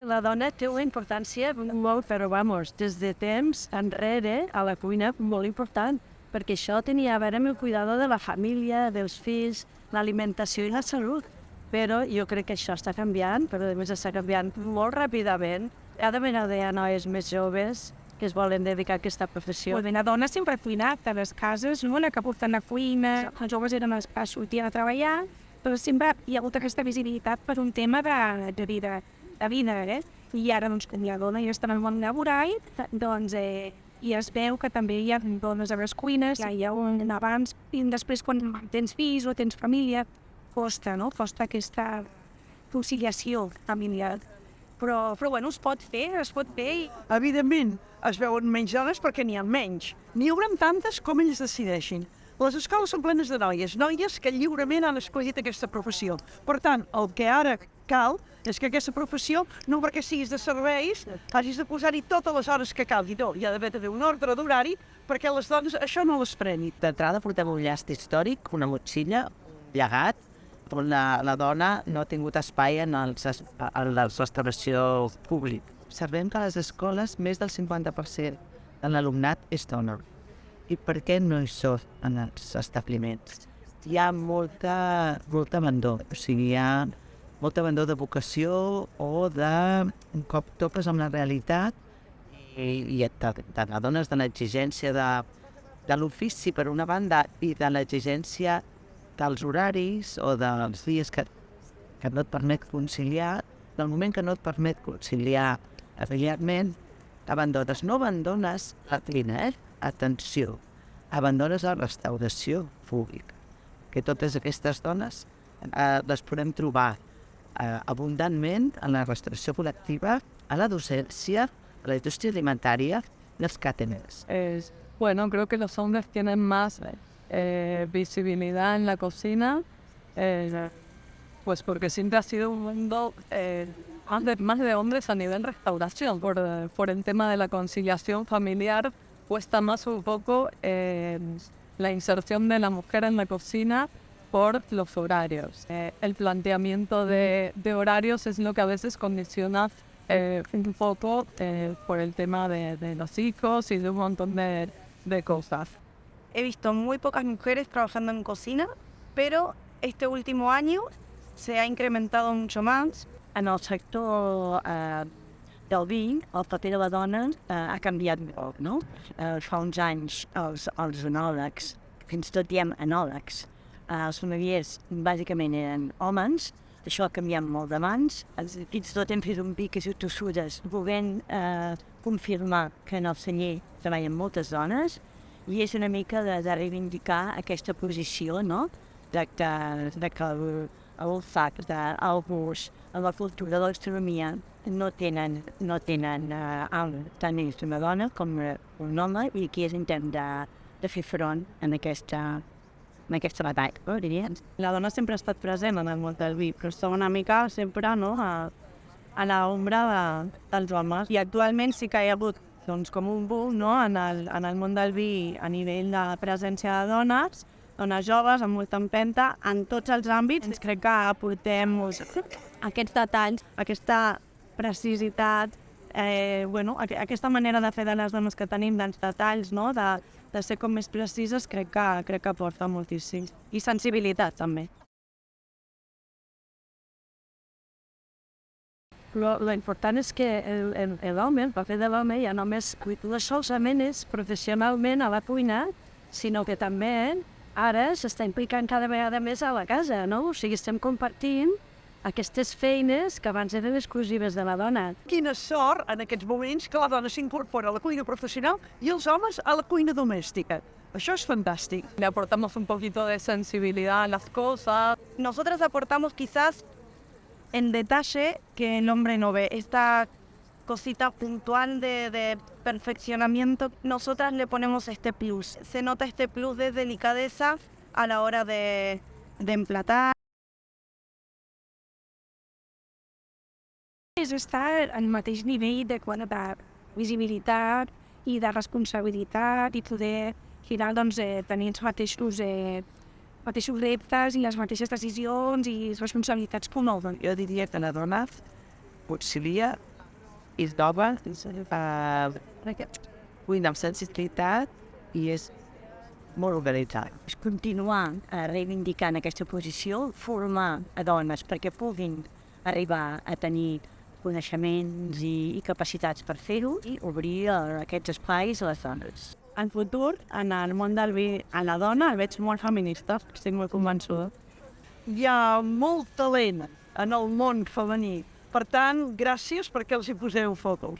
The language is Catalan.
La dona té una importància molt, però vamos, des de temps enrere a la cuina molt important, perquè això tenia a veure amb el cuidado de la família, dels fills, l'alimentació i la salut. Però jo crec que això està canviant, però a més està canviant molt ràpidament. Cada vegada hi ha noies més joves que es volen dedicar a aquesta professió. La dona sempre ha cuinat a les cases, no? La que porten a cuina, els joves eren els que sortien a treballar, però sempre hi ha hagut aquesta visibilitat per un tema de vida, I ara, doncs, com la dona ja està en el món laboral, doncs, i es veu que també hi ha dones a les cuines, hi ha un abans i després quan tens fills o tens família, costa, no? Costa aquesta conciliació familiar. Però bueno, es pot fer i... Evidentment, es veuen menys dones perquè n'hi ha menys. N'hi haurà tantes com ells decideixin. Les escoles són plenes de noies que lliurement han escollit aquesta professió. Per tant, el que ara cal és que aquesta professió, no perquè siguis de serveis, hagis de posar-hi totes les hores que calgui. No, hi ha d'haver un ordre d'horari perquè les dones això no les freni. D'entrada portem un llast històric, una motxilla, un llegat, on la dona no ha tingut espai en la restauració públic. Observem que a les escoles més del 50% de l'alumnat és dona. I per què no hi són en els establiments? Hi ha molt abandó, o sigui, hi ha molt abandó de vocació o de un cop topes amb la realitat i t'adones de l'exigència de l'ofici per una banda i de l'exigència dels horaris o dels dies que no et permet conciliar, del moment que no et permet conciliar familiarment, abandones. No abandones la cuina, atenció, abandones la restauració pública. Que totes aquestes dones les podem trobar abundantment en la restauració col·lectiva, a la docència, a la indústria alimentària i als càteners. Bueno, creo que los hombres tienen más visibilidad en la cocina, pues porque siempre ha sido un mundo más de hombres a nivel restauración. Por el tema de la conciliación familiar, cuesta más un poco la inserción de la mujer en la cocina por los horarios. El planteamiento de horarios es lo que a veces condiciona un poco por el tema de los hijos y de un montón de cosas. He visto muy pocas mujeres trabajando en cocina, pero este último año se ha incrementado mucho más. En el sector del vi, el paper de la dona ha canviat molt, no? Fa uns anys els enòlegs, fins i tot diem enòlegs, els sommeliers bàsicament eren homes, això ha canviat molt d'abans. Fins i tot hem fet un vi que es diu Tossudes, volent confirmar que en el celler treballen moltes dones, i és una mica de reivindicar aquesta posició, no?, de que l'olfacte, el gust, la cultura de la gastronomia no tenen tant una dona com un home, i aquí és intent de fer front en aquesta batalla, diria. La dona sempre ha estat present en el món del vi, però està una mica sempre, no?, a l'ombra dels homes. I actualment sí que hi ha hagut com un boom, no?, en el món del vi a nivell de presència de dones joves amb molta empenta en tots els àmbits. Crec que aportem aquests detalls, aquesta precisitat, aquesta manera de fer de les dones que tenim, dels detalls, no?, de ser com més precises, crec que aporta moltíssim. I sensibilitat, també. Però l'important és que l'home, el paper de l'home, ja només no solament és professionalment a la cuina, sinó que també ara s'està implicant cada vegada més a la casa, no? O sigui, estem compartint aquestes feines que abans eren exclusives de la dona. Quina sort en aquests moments que la dona s'incorpora a la cuina professional i els homes a la cuina domèstica. Això és fantàstic. Le aportamos un poquito de sensibilidad a las cosas. Nosotras aportamos quizás en detalle que el hombre no ve. Esta cosita puntual de perfeccionamiento, nosotras le ponemos este plus. Se nota este plus de delicadeza a la hora de emplatar. És estar al mateix nivell de visibilitat i de responsabilitat i poder al final tenir els mateixos reptes i les mateixes decisions i responsabilitats com el home. Jo diria que la dona concilia és nova, cuina amb sensibilitat i és molt organitzada. És continuar reivindicant aquesta posició, formar a dones perquè puguin arribar a tenir coneixements i capacitats per fer-ho i obrir aquests espais a les dones. En futur, en el món del vi, a la dona el veig molt feminista, estic molt convençuda. Hi ha molt talent en el món femení. Per tant, gràcies perquè els hi poseu fotos.